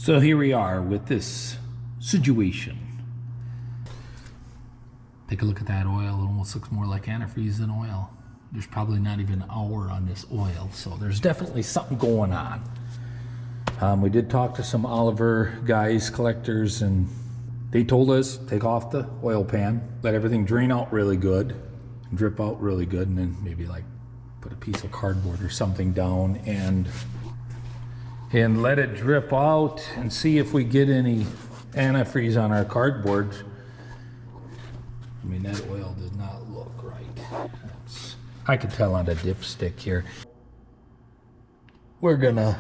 So here we are with this situation. Take a look at that oil. It almost looks more like antifreeze than oil. There's probably not even an hour on this oil, so there's definitely something going on. We did talk to some Oliver guys, collectors, and they told us take off the oil pan, let everything drain out really good, and drip out really good, and then maybe like put a piece of cardboard or something down and let it drip out and see if we get any antifreeze on our cardboard. I mean, that oil does not look right. I could tell on the dipstick here. We're gonna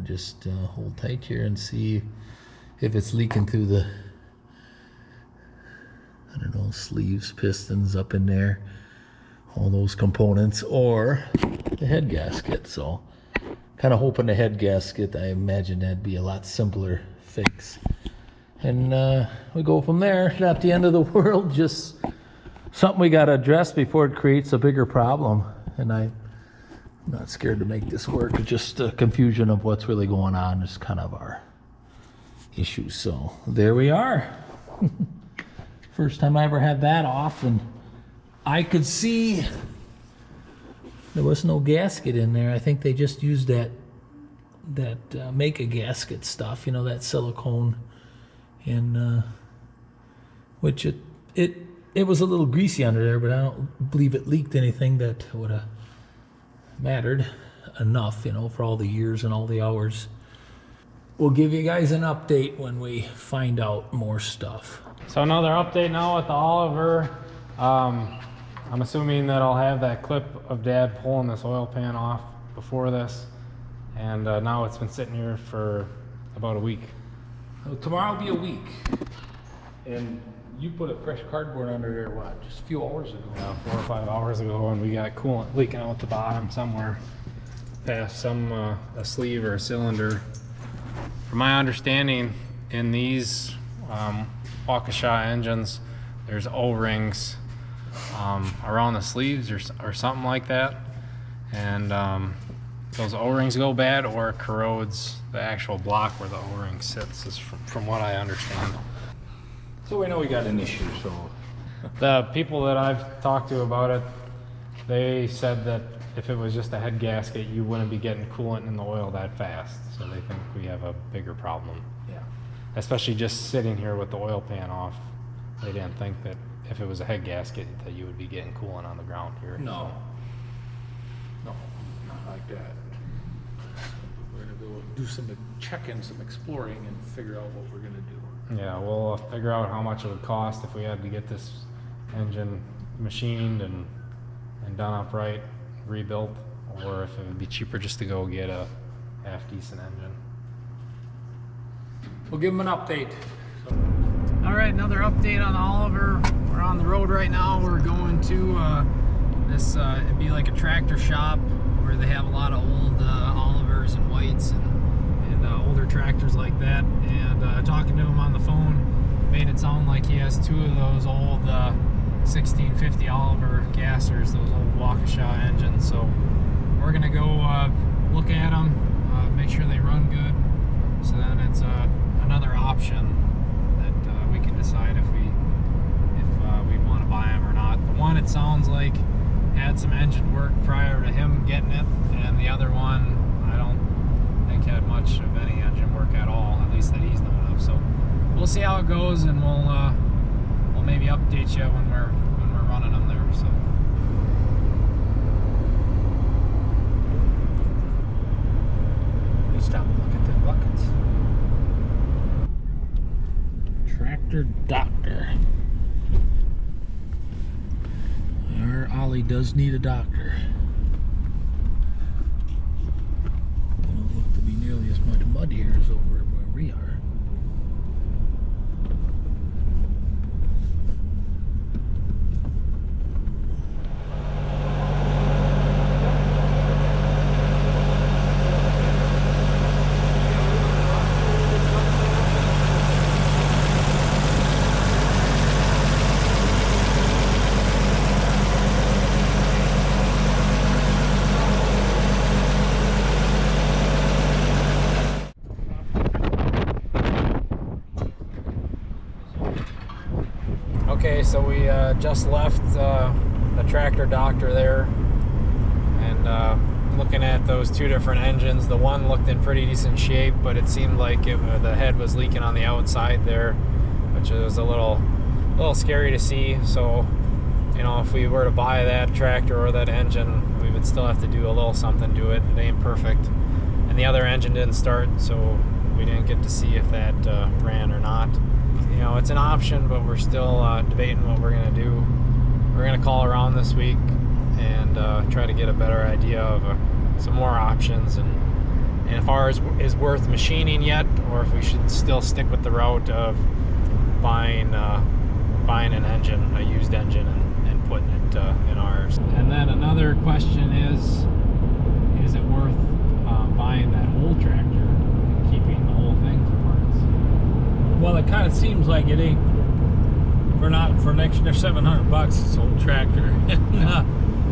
just hold tight here and see if it's leaking through the, I don't know, sleeves, pistons up in there, all those components, or the head gasket. So kind of hoping the head gasket, I imagine that'd be a lot simpler fix. And we go from there. Not the end of the world, just something we got to address before it creates a bigger problem. And I'm not scared to make this work. It's just a confusion of what's really going on is kind of our issue. So there we are. First time I ever had that off, and I could see there was no gasket in there. I think they just used that make a gasket stuff, you know, that silicone, and which it was a little greasy under there, but I don't believe it leaked anything that would have mattered enough, you know, for all the years and all the hours. We'll give you guys an update when we find out more stuff. So another update now with the Oliver. I'm assuming that I'll have that clip of Dad pulling this oil pan off before this, and now it's been sitting here for about a week. So tomorrow will be a week, and you put a fresh cardboard under there, what, just a few hours ago? Yeah, 4 or 5 hours ago, and we got coolant leaking out the bottom somewhere past some a sleeve or a cylinder. From my understanding, in these Waukesha engines, there's O-rings around the sleeves or something like that, and those O-rings go bad, or it corrodes the actual block where the O-ring sits, is from what I understand. So we know we got an issue, so. The people that I've talked to about it, they said that if it was just a head gasket, you wouldn't be getting coolant in the oil that fast. So they think we have a bigger problem. Yeah. Especially just sitting here with the oil pan off. They didn't think that if it was a head gasket that you would be getting coolant on the ground here. No. No, not like that. We're gonna go do some checking, some exploring, and figure out what we're gonna do. Yeah, we'll figure out how much it would cost if we had to get this engine machined and done up right, rebuilt, or if it would be cheaper just to go get a half-decent engine. We'll give them an update. All right, another update on the Oliver. We're on the road right now. We're going to this, it'd be like a tractor shop where they have a lot of old Olivers and Whites and older tractors like that. And talking to him on the phone made it sound like he has 2 of those old 1650 Oliver gassers, those old Waukesha engines. So we're gonna go look at them, make sure they run good. So then it's another option that we can decide if we want to buy them or not. The one, it sounds like, had some engine work prior to him getting it, and the other one I don't think had much of any engine work at all, at least that he's known of. So we'll see how it goes, and we'll maybe update you when we're running them there. So. Stop and look at the buckets. Tractor Doctor. Our Ollie does need a doctor. Doesn't look to be nearly as much mud here as over where we are. Okay, so we just left the tractor doctor there, and looking at those two different engines. The one looked in pretty decent shape, but it seemed like the head was leaking on the outside there, which was a little scary to see. So, you know, if we were to buy that tractor or that engine, we would still have to do a little something to it. It ain't perfect. And the other engine didn't start, so we didn't get to see if that ran or not. You know, it's an option, but we're still debating what we're going to do. We're going to call around this week and try to get a better idea of some more options, and if ours is worth machining yet, or if we should still stick with the route of buying an engine, a used engine, and putting it in ours. And then another question is it worth buying that whole tractor and keeping the whole thing for parts? Well, it kind of seems like it ain't. For an extra $700, this old tractor.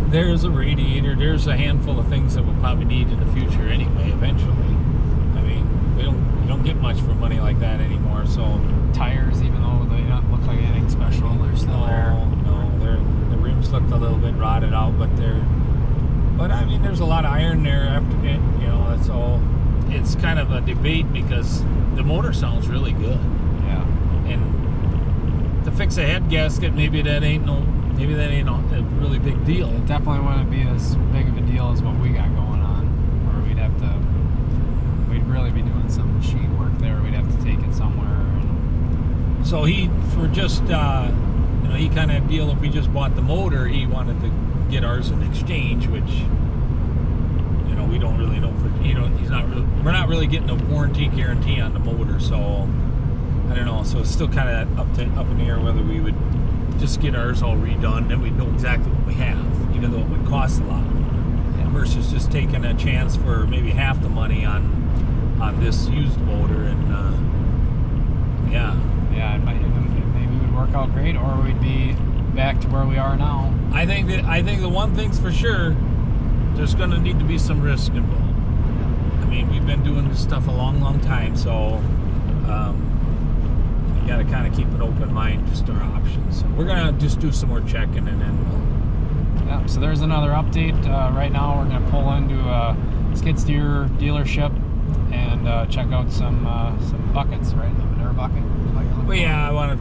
There's a radiator. There's a handful of things that we'll probably need in the future anyway. Eventually, I mean, you don't get much for money like that anymore. So tires, even though they don't look like anything special, they're still there. No, the rims looked a little bit rotted out, but I mean, there's a lot of iron there after it. You know, that's all. It's kind of a debate because the motor sounds really good. Yeah. And to fix a head gasket, maybe that ain't a really big deal. It definitely wouldn't be as big of a deal as what we got going on, or we'd really be doing some machine work there. We'd have to take it somewhere. So he kind of deal, if we just bought the motor, he wanted to get ours in exchange, which, you know, we don't really know we're not really getting a warranty guarantee on the motor, so I don't know. So it's still kind of up in the air whether we would just get ours all redone, and we'd know exactly what we have, even though it would cost a lot more, versus just taking a chance for maybe half the money on this used motor. And maybe it would work out great, or we'd be back to where we are now. I think the one thing's for sure, there's going to need to be some risk involved. I mean, we've been doing this stuff a long time, so you got to kind of keep an open mind just to our options. So we're going to just do some more checking, and then yeah. So there's another update. Right now, we're going to pull into a skid steer dealership and check out some buckets, right? The manure bucket. Well, yeah, I want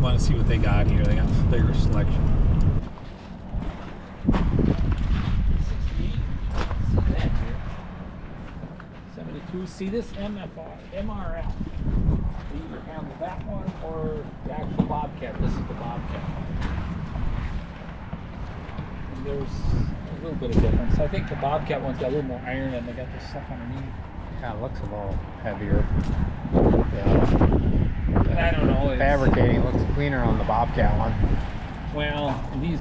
to see what they got here. They got a bigger selection. 72. See this MRF. They either handle that one or the actual Bobcat. This is the Bobcat. And there's a little bit of difference. I think the Bobcat one's got a little more iron, and they got this stuff underneath. Kind of looks a little heavier. Yeah. And I don't know. Fabricating looks cleaner on the Bobcat one. Well, and these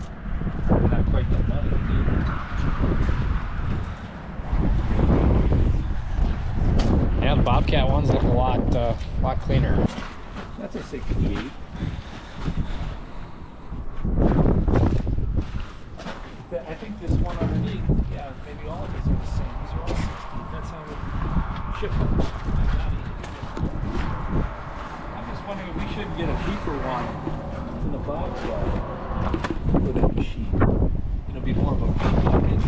are not quite that money either. Yeah, the Bobcat ones look a lot cleaner. That's a 68. I think this one underneath, yeah, maybe all of these are the same. These are all 60. That's how we ship them. I'm just wondering if we should get a deeper one in the Bobcat for that machine. It'll be more of a big bucket.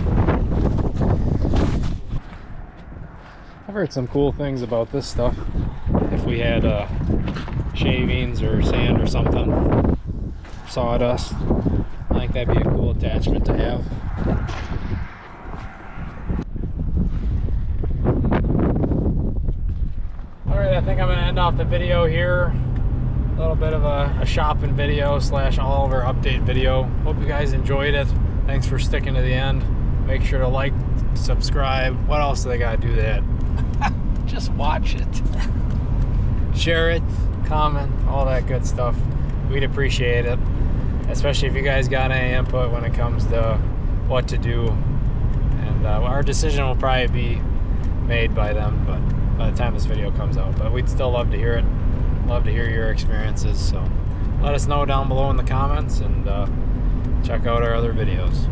I've heard some cool things about this stuff. If we had shavings or sand or something, sawdust, I think that'd be a cool attachment to have. Alright, I think I'm going to end off the video here. A little bit of a shopping video / Oliver update video. Hope you guys enjoyed it. Thanks for sticking to the end. Make sure to like, subscribe. What else do they got to do that? Just watch it. Share it, comment, all that good stuff. We'd appreciate it. Especially if you guys got any input when it comes to what to do. And our decision will probably be made by them, but by the time this video comes out. But we'd still love to hear it. Love to hear your experiences. So let us know down below in the comments, and check out our other videos.